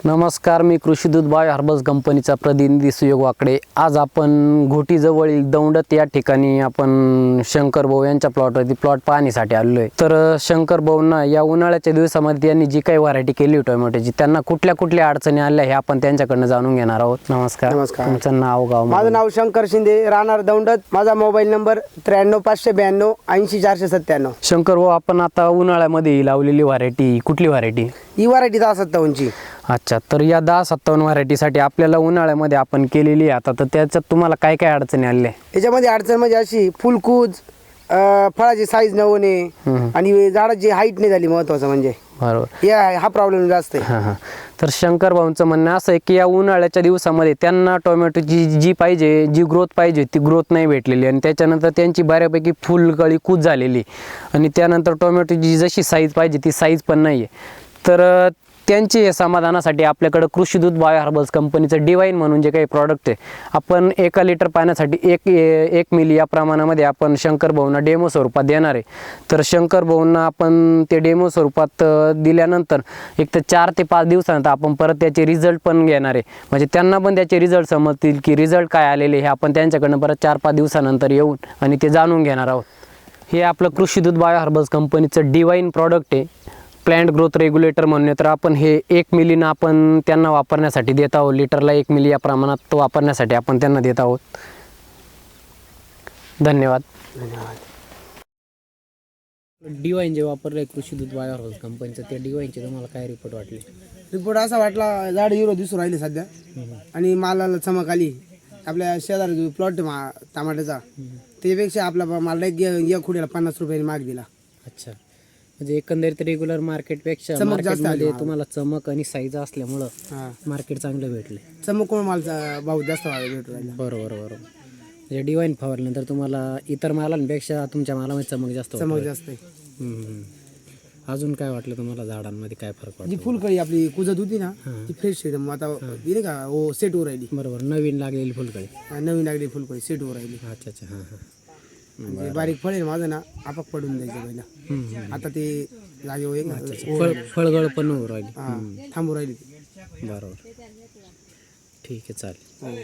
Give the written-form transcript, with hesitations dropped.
नमस्कार, मी कृषीदूत bio herbals कंपनीचा प्रतिनिधी सुयोग वाकडे। आज आपण घोटीजवळील दौंडत या ठिकाणी आपण शंकर भाऊ यांच्या प्लॉटवरती प्लॉट पाहण्यासाठी आलेलो आहे। तर शंकर भाऊंना या उन्हाळ्याच्या दिवसामध्ये त्यांनी जी काही व्हरायटी केली टोमॅटोची, त्यांना कुठल्या कुठल्या अडचणी आल्या हे आपण त्यांच्याकडून जाणून घेणार आहोत। नमस्कार। तुमचं नाव गाव? माझं नाव शंकर शिंदे, राहणार दौंडत। माझा मोबाईल नंबर 93 592 80 497। शंकर भाऊ, आपण आता उन्हाळ्यामध्ये लावलेली व्हरायटी कुठली व्हरायटी? ही व्हरायटी 1057ची। अच्छा, तर या 1057 व्हरायटीसाठी आपल्याला उन्हाळ्यामध्ये आपण केलेली आहे आता, तर त्याच्यात तुम्हाला काय काय अडचणी आल्या? याच्यामध्ये अडचण म्हणजे अशी फुलकूज, फळाची साईज न होणे आणि झाडाची हाईट नाही झाली, महत्वाचं म्हणजे बरोबर हा प्रॉब्लेम जास्त आहे। हां हां। तर शंकर भाऊंचं म्हणणं असं आहे की या उन्हाळ्याच्या दिवसामध्ये त्यांना टोमॅटोची जी पाहिजे, जी ग्रोथ पाहिजे ती ग्रोथ नाही भेटलेली, आणि त्याच्यानंतर त्यांची बऱ्यापैकी फुलकळी कूच झालेली, आणि त्यानंतर टोमॅटोची जशी साईज पाहिजे ती साईज पण नाही आहे। तर त्यांची समाधानासाठी आपल्याकडं कृषीदूत बायो हर्बल्स कंपनीचं डिवाईन म्हणून जे काही प्रॉडक्ट आहे, आपण 1 लिटर पाण्यासाठी 1 मिली या प्रमाणामध्ये आपण शंकर भाऊंना डेमो स्वरूपात देणार आहे। तर शंकर भाऊंना आपण ते डेमो स्वरूपात दिल्यानंतर एक तर 4 ते 5 दिवसानंतर आपण परत त्याचे रिझल्ट पण घेणार आहे, म्हणजे त्यांना पण त्याचे रिझल्ट समजतील की रिझल्ट काय आलेले हे आपण त्यांच्याकडनं परत 4-5 दिवसानंतर येऊन आणि ते जाणून घेणार आहोत। हे आपलं कृषीदूत बायो हर्बल्स कंपनीचं डिवाईन प्रॉडक्ट आहे, प्लांट ग्रोथ रेग्युलेटर म्हणून। तर आपण हे 1 मिलीनं आपण त्यांना वापरण्यासाठी देत आहोत, लिटरला 1 मिली या प्रमाणात वापरण्यासाठी आपण त्यांना देत आहोत। धन्यवाद। डिवाईन जे वापरलं आहे कृषीदूत बायो हर्बल्स कंपनीचं, त्या डिवाईनचे तुम्हाला काय रिपोर्ट वाटले? रिपोर्ट असा वाटला, झाड हिरो दिसून राहिले सध्या आणि मालाला चमक आली। आपल्या शेजारी जो प्लॉट टमाट्याचा, त्यापेक्षा आपला माल एक खुड्याला 50 रुपयांनी माग दिला। अच्छा, म्हणजे एकंदरीत रेग्युलर मार्केटपेक्षा मार्केटमध्ये तुम्हाला चमक आणि साईज असल्यामुळं मार्केट चांगलं भेटले। चमकून मालचा भाव जास्त भेटू राहिला। बरोबर बरोबर। म्हणजे डिवाईन फवारल्यानंतर तुम्हाला इतर मालांपेक्षा तुमच्या मालामध्ये चमक जास्त आहे। अजून काय वाटलं तुम्हाला? झाडांमध्ये काय फरक वाटतो? जी फुलकळी आपली कुजत होती ना, ती फ्रेश आता नाही का हो सेट वर राहिली। बरोबर, नवीन लागलेली फुलकळी, नवीन लागली फुलकळी सेट वर राहिली। अच्छा अच्छा, हां हां। म्हणजे बारीक फळ आहे माझं ना, आपाक पडून द्यायचं पहिला, आता ते जागेवर फळगळ पण राहिली, थांबू राहिली। बरोबर, ठीक आहे, चालेल।